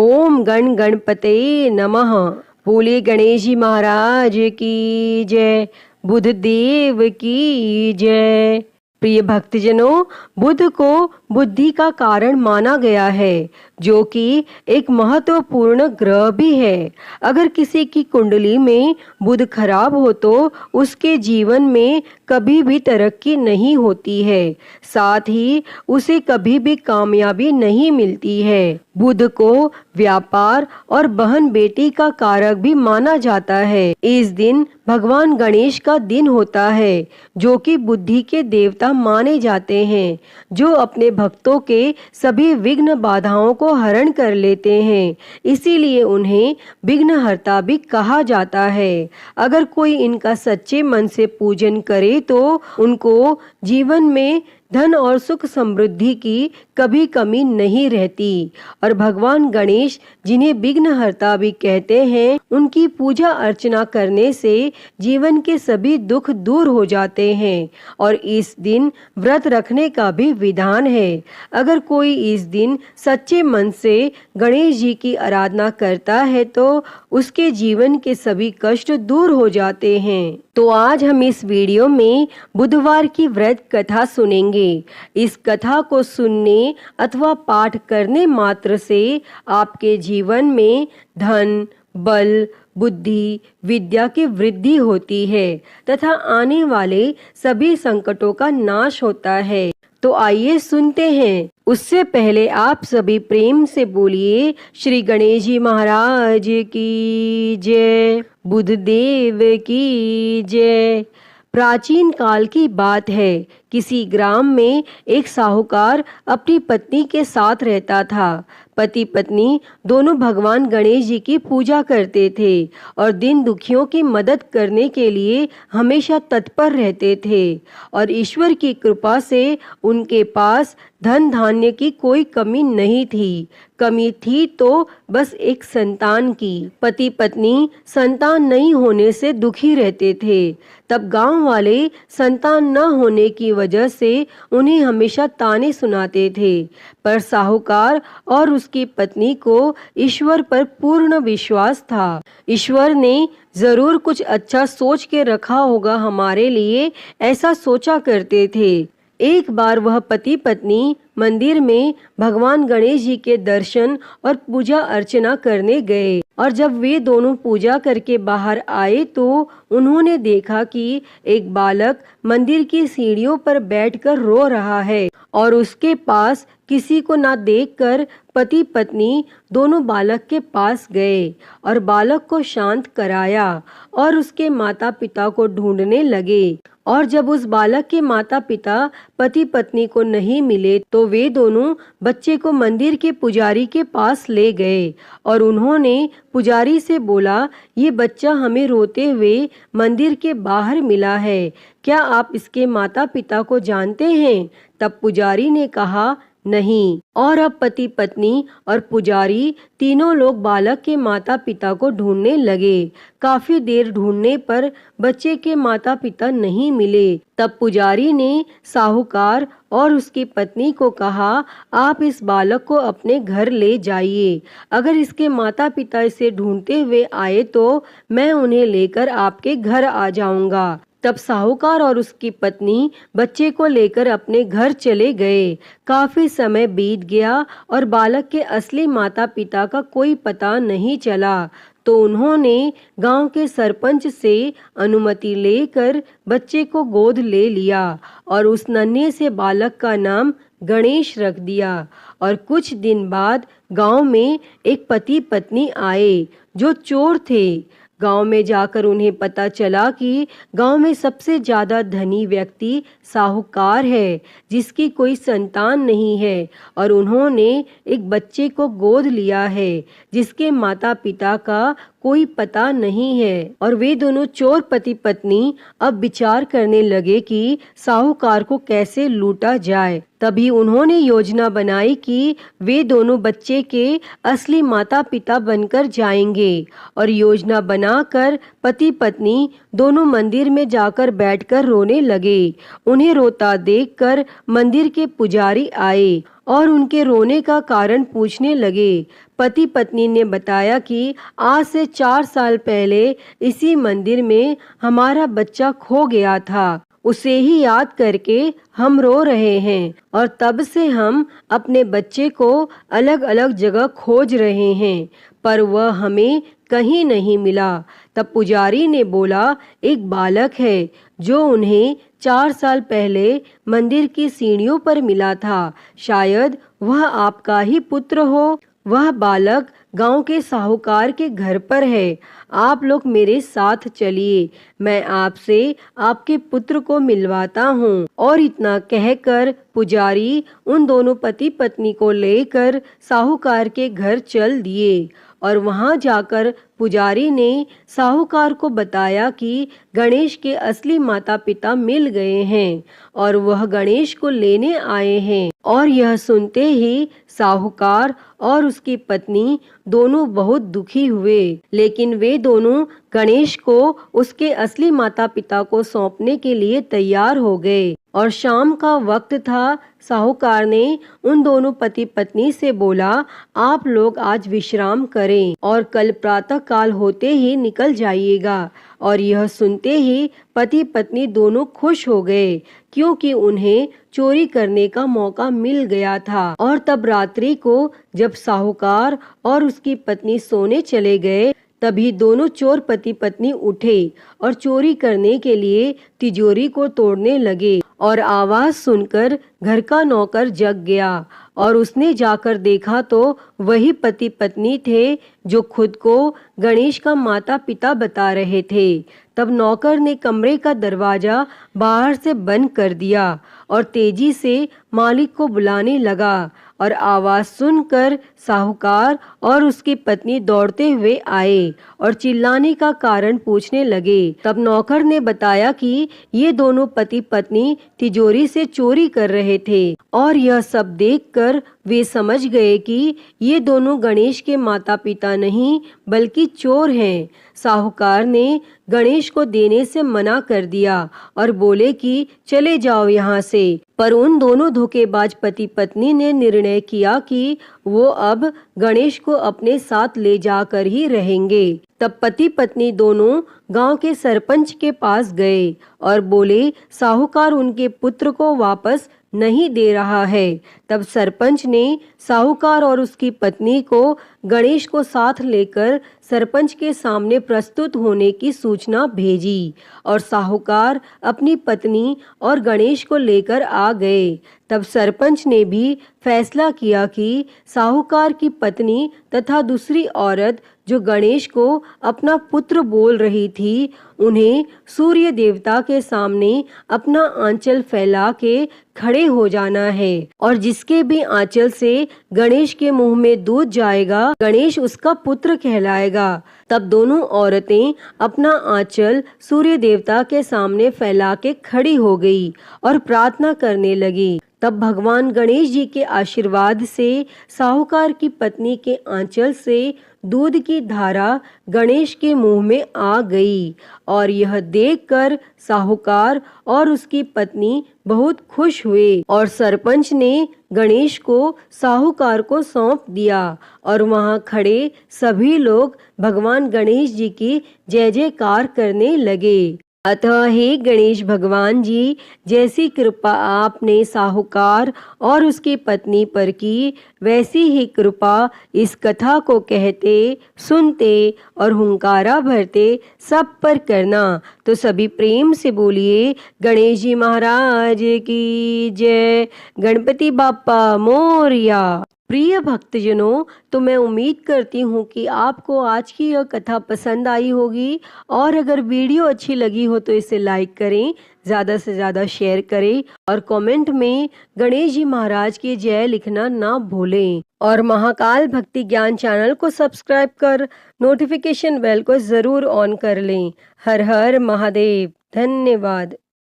ओम गण गणपते नमः। बोले गणेश जी महाराज की जय, बुध देव की जय। प्रिय भक्तजनों, बुध को बुद्धि का कारण माना गया है, जो कि एक महत्वपूर्ण ग्रह भी है। अगर किसी की कुंडली में बुध खराब हो तो उसके जीवन में कभी भी तरक्की नहीं होती है, साथ ही उसे कभी भी कामयाबी नहीं मिलती है। बुध को व्यापार और बहन बेटी का कारक भी माना जाता है। इस दिन भगवान गणेश का दिन होता है, जो कि बुद्धि के देवता माने जाते हैं, जो अपने भक्तों के सभी विघ्न बाधाओं को हरण कर लेते हैं। इसीलिए उन्हें विघ्नहर्ता भी कहा जाता है। अगर कोई इनका सच्चे मन से पूजन करे तो उनको जीवन में धन और सुख समृद्धि की कभी कमी नहीं रहती। और भगवान गणेश, जिन्हें विघ्नहर्ता भी कहते हैं, उनकी पूजा अर्चना करने से जीवन के सभी दुख दूर हो जाते हैं। और इस दिन व्रत रखने का भी विधान है। अगर कोई इस दिन सच्चे मन से गणेश जी की आराधना करता है तो उसके जीवन के सभी कष्ट दूर हो जाते हैं। तो आज हम इस वीडियो में बुधवार की व्रत कथा सुनेंगे। इस कथा को सुनने अथवा पाठ करने मात्र से आपके जीवन में धन, बल, बुद्धि, विद्या की वृद्धि होती है तथा आने वाले सभी संकटों का नाश होता है। तो आइए सुनते हैं। उससे पहले आप सभी प्रेम से बोलिए श्री गणेश जी महाराज की जय, बुध देव की जय। प्राचीन काल की बात है। किसी ग्राम में एक साहूकार अपनी पत्नी के साथ रहता था। पति पत्नी दोनों भगवान गणेश जी की पूजा करते थे और दिन दुखियों की मदद करने के लिए हमेशा तत्पर रहते थे। और ईश्वर की कृपा से उनके पास धन धान्य की कोई कमी नहीं थी। कमी थी तो बस एक संतान की। पति पत्नी संतान नहीं होने से दुखी रहते थे। तब गांव वाले संतान न होने की वजह से उन्हें हमेशा ताने सुनाते थे। पर साहूकार और उसकी पत्नी को ईश्वर पर पूर्ण विश्वास था। ईश्वर ने जरूर कुछ अच्छा सोच के रखा होगा हमारे लिए, ऐसा सोचा करते थे। एक बार वह पति पत्नी मंदिर में भगवान गणेश जी के दर्शन और पूजा अर्चना करने गए। और जब वे दोनों पूजा करके बाहर आए तो उन्होंने देखा कि एक बालक मंदिर की सीढ़ियों पर बैठकर रो रहा है। और उसके पास किसी को ना देखकर पति पत्नी दोनों बालक के पास गए और बालक को शांत कराया और उसके माता पिता को ढूंढने लगे। और जब उस बालक के माता पिता पति पत्नी को नहीं मिले तो वे दोनों बच्चे को मंदिर के पुजारी के पास ले गए और उन्होंने पुजारी से बोला, ये बच्चा हमें रोते हुए मंदिर के बाहर मिला है, क्या आप इसके माता पिता को जानते हैं? तब पुजारी ने कहा, नहीं। और अब पति पत्नी और पुजारी तीनों लोग बालक के माता पिता को ढूंढने लगे। काफी देर ढूंढने पर बच्चे के माता पिता नहीं मिले। तब पुजारी ने साहूकार और उसकी पत्नी को कहा, आप इस बालक को अपने घर ले जाइए। अगर इसके माता पिता इसे ढूंढते हुए आए तो मैं उन्हें लेकर आपके घर आ जाऊंगा। तब साहूकार और उसकी पत्नी बच्चे को लेकर अपने घर चले गए। काफी समय बीत गया और बालक के असली माता पिता का कोई पता नहीं चला। तो उन्होंने गांव के सरपंच से अनुमति लेकर बच्चे को गोद ले लिया और उस नन्हे से बालक का नाम गणेश रख दिया। और कुछ दिन बाद गांव में एक पति पत्नी आए जो चोर थे। गांव में जाकर उन्हें पता चला कि गांव में सबसे ज्यादा धनी व्यक्ति साहूकार है, जिसकी कोई संतान नहीं है। और उन्होंने एक बच्चे को गोद लिया है जिसके माता पिता का कोई पता नहीं है। और वे दोनों चोर पति पत्नी अब विचार करने लगे कि साहूकार को कैसे लूटा जाए। तभी उन्होंने योजना बनाई कि वे दोनों बच्चे के असली माता पिता बनकर जाएंगे। और योजना बनाकर पति पत्नी दोनों मंदिर में जाकर बैठकर रोने लगे। उन्हें रोता देखकर मंदिर के पुजारी आए और उनके रोने का कारण पूछने लगे। पति पत्नी ने बताया कि आज से 4 साल पहले इसी मंदिर में हमारा बच्चा खो गया था। उसे ही याद करके हम रो रहे हैं और तब से हम अपने बच्चे को अलग अलग जगह खोज रहे हैं, पर वह हमें कहीं नहीं मिला। तब पुजारी ने बोला, एक बालक है जो उन्हें 4 साल पहले मंदिर की सीढ़ियों पर मिला था। शायद वह आपका ही पुत्र हो। वह बालक गांव के साहूकार के घर पर है। आप लोग मेरे साथ चलिए, मैं आपसे आपके पुत्र को मिलवाता हूँ। और इतना कहकर पुजारी उन दोनों पति पत्नी को लेकर साहूकार के घर चल दिए। और वहां जाकर पुजारी ने साहूकार को बताया कि गणेश के असली माता पिता मिल गए हैं और वह गणेश को लेने आए हैं। और यह सुनते ही साहूकार और उसकी पत्नी दोनों बहुत दुखी हुए, लेकिन वे दोनों गणेश को उसके असली माता पिता को सौंपने के लिए तैयार हो गए। और शाम का वक्त था। साहूकार ने उन दोनों पति पत्नी से बोला, आप लोग आज विश्राम करें और कल प्रातः काल होते ही निकल जाइएगा। और यह सुनते ही पति पत्नी दोनों खुश हो गए, क्योंकि उन्हें चोरी करने का मौका मिल गया था। और तब रात्रि को जब साहूकार और उसकी पत्नी सोने चले गए, तभी दोनों चोर पति पत्नी उठे और चोरी करने के लिए तिजोरी को तोड़ने लगे। और आवाज सुनकर घर का नौकर जग गया और उसने जाकर देखा तो वही पति पत्नी थे जो खुद को गणेश का माता पिता बता रहे थे। तब नौकर ने कमरे का दरवाजा बाहर से बंद कर दिया और तेजी से मालिक को बुलाने लगा। और आवाज सुनकर साहूकार और उसकी पत्नी दौड़ते हुए आए और चिल्लाने का कारण पूछने लगे। तब नौकर ने बताया कि ये दोनों पति पत्नी तिजोरी से चोरी कर रहे थे। और यह सब देखकर वे समझ गए कि ये दोनों गणेश के माता पिता नहीं बल्कि चोर हैं। साहूकार ने गणेश को देने से मना कर दिया और बोले कि चले जाओ यहाँ से। पर उन दोनों धोखेबाज पति पत्नी ने निर्णय किया कि वो अब गणेश को अपने साथ ले जाकर ही रहेंगे। तब पति पत्नी दोनों गांव के सरपंच के पास गए और बोले, साहूकार उनके पुत्र को वापस नहीं दे रहा है। तब सरपंच ने साहूकार और उसकी पत्नी को गणेश को साथ लेकर सरपंच के सामने प्रस्तुत होने की सूचना भेजी और साहूकार अपनी पत्नी और गणेश को लेकर आ गए। तब सरपंच ने भी फैसला किया कि साहूकार की पत्नी तथा दूसरी औरत जो गणेश को अपना पुत्र बोल रही थी, उन्हें सूर्य देवता के सामने अपना आंचल फैला के खड़े हो जाना है और जिसके भी आंचल से गणेश के मुंह में दूध जाएगा, गणेश उसका पुत्र कहलाएगा। तब दोनों औरतें अपना आंचल सूर्य देवता के सामने फैला के खड़ी हो गई और प्रार्थना करने लगी। तब भगवान गणेश जी के आशीर्वाद से साहूकार की पत्नी के आंचल से दूध की धारा गणेश के मुंह में आ गई। और यह देखकर साहूकार और उसकी पत्नी बहुत खुश हुए और सरपंच ने गणेश को साहूकार को सौंप दिया और वहां खड़े सभी लोग भगवान गणेश जी की जय जयकार करने लगे। अतः हे गणेश भगवान जी, जैसी कृपा आपने साहूकार और उसकी पत्नी पर की, वैसी ही कृपा इस कथा को कहते, सुनते और हुंकारा भरते सब पर करना। तो सभी प्रेम से बोलिए गणेश जी महाराज की जय। गणपति बाप्पा मोरया। प्रिय भक्तजनों, तो मैं उम्मीद करती हूँ कि आपको आज की यह कथा पसंद आई होगी और अगर वीडियो अच्छी लगी हो तो इसे लाइक करें, ज़्यादा से ज़्यादा शेयर करें और कमेंट में गणेश जी महाराज की जय लिखना ना भूलें। और महाकाल भक्ति ज्ञान चैनल को सब्सक्राइब कर नोटिफिकेशन बेल को ज़रूर ऑन कर लें। हर हर महादेव। धन्यवाद।